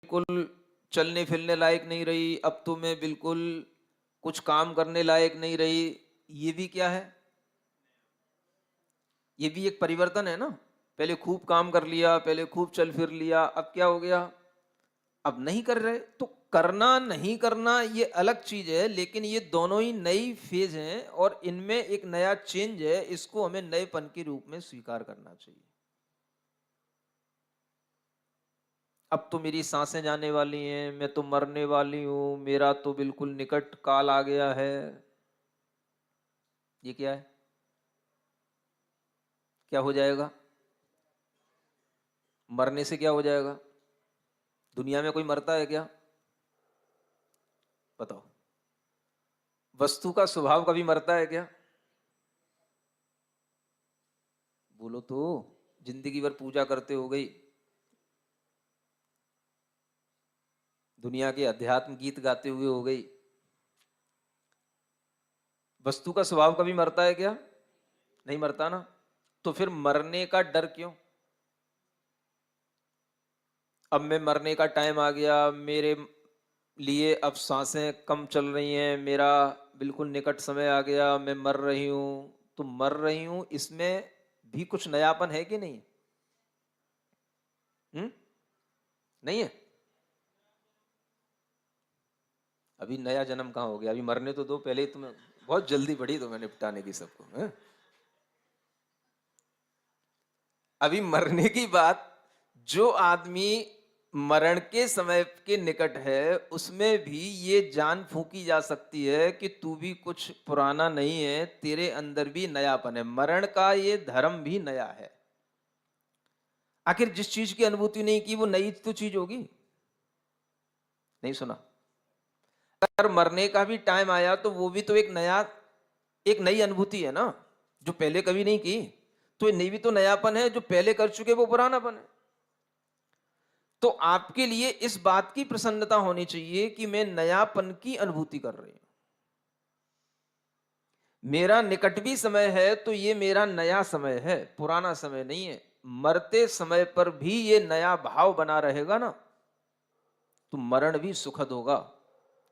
बिल्कुल चलने फिरने लायक नहीं रही, अब तो मैं बिल्कुल कुछ काम करने लायक नहीं रही। ये भी क्या है? ये भी एक परिवर्तन है ना। पहले खूब काम कर लिया, पहले खूब चल फिर लिया, अब क्या हो गया? अब नहीं कर रहे। तो करना नहीं करना ये अलग चीज है, लेकिन ये दोनों ही नई फेज हैं और इनमें एक नया चेंज है। इसको हमें नएपन के रूप में स्वीकार करना चाहिए। अब तो मेरी सांसें जाने वाली हैं, मैं तो मरने वाली हूं, मेरा तो बिल्कुल निकट काल आ गया है। ये क्या है? क्या हो जाएगा? मरने से क्या हो जाएगा? दुनिया में कोई मरता है क्या? बताओ। वस्तु का स्वभाव कभी मरता है क्या? बोलो तो। जिंदगी भर पूजा करते हो गई, दुनिया के अध्यात्म गीत गाते हुए हो गई, वस्तु का स्वभाव कभी मरता है क्या? नहीं मरता ना। तो फिर मरने का डर क्यों? अब मैं मरने का टाइम आ गया, मेरे लिए अब सांसें कम चल रही हैं, मेरा बिल्कुल निकट समय आ गया, मैं मर रही हूं। तो मर रही हूं, इसमें भी कुछ नयापन है कि नहीं? हम्म? नहीं है। अभी नया जन्म कहाँ हो गया? अभी मरने तो दो पहले ही। तुम्हें बहुत जल्दी पड़ी तुम्हें निपटाने की सबको, हैं? अभी मरने की बात। जो आदमी मरण के समय के निकट है, उसमें भी ये जान फूंकी जा सकती है कि तू भी कुछ पुराना नहीं है, तेरे अंदर भी नयापन है। मरण का ये धर्म भी नया है। आखिर जिस चीज की अनुभूति नहीं की वो नई तो चीज होगी। नहीं सुना? अगर मरने का भी टाइम आया तो वो भी तो एक नया, एक नई अनुभूति है ना, जो पहले कभी नहीं की। तो ये नई भी तो नयापन है, जो पहले कर चुके वो पुरानापन है। तो आपके लिए इस बात की प्रसन्नता होनी चाहिए कि मैं नयापन की अनुभूति कर रही हूं। मेरा निकट भी समय है तो ये मेरा नया समय है, पुराना समय नहीं है। मरते समय पर भी ये नया भाव बना रहेगा ना, तो मरण भी सुखद होगा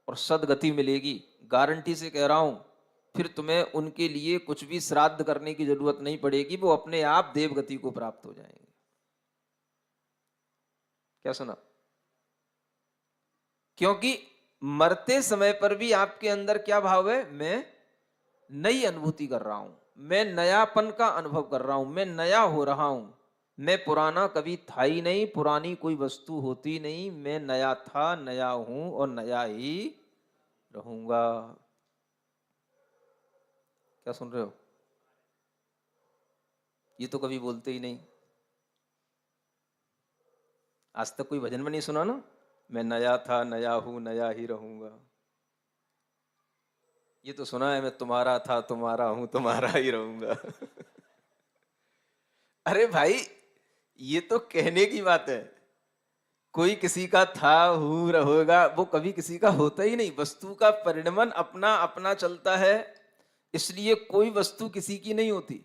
और सदगति मिलेगी। गारंटी से कह रहा हूं। फिर तुम्हें उनके लिए कुछ भी श्राद्ध करने की जरूरत नहीं पड़ेगी, वो अपने आप देवगति को प्राप्त हो जाएंगे। क्या सुना? क्योंकि मरते समय पर भी आपके अंदर क्या भाव है? मैं नई अनुभूति कर रहा हूं, मैं नयापन का अनुभव कर रहा हूं, मैं नया हो रहा हूं। मैं पुराना कभी था ही नहीं, पुरानी कोई वस्तु होती नहीं। मैं नया था, नया हूं और नया ही रहूंगा। क्या सुन रहे हो? ये तो कभी बोलते ही नहीं। आज तक कोई भजन में नहीं सुना ना, मैं नया था, नया हूं, नया ही रहूंगा। ये तो सुना है, मैं तुम्हारा था, तुम्हारा हूं, तुम्हारा ही रहूंगा। अरे भाई, ये तो कहने की बात है। कोई किसी का था, हूं, रहोगा, वो कभी किसी का होता ही नहीं। वस्तु का परिणमन अपना अपना चलता है, इसलिए कोई वस्तु किसी की नहीं होती।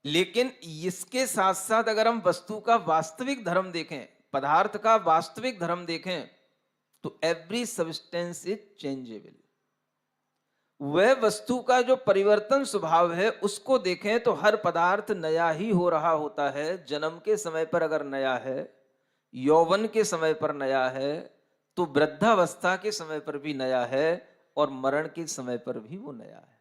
लेकिन इसके साथ साथ अगर हम वस्तु का वास्तविक धर्म देखें, पदार्थ का वास्तविक धर्म देखें, तो एवरी सब्सटेंस इज चेंजेबल। वह वस्तु का जो परिवर्तन स्वभाव है उसको देखें तो हर पदार्थ नया ही हो रहा होता है। जन्म के समय पर अगर नया है, यौवन के समय पर नया है, तो वृद्धावस्था के समय पर भी नया है और मरण के समय पर भी वो नया है।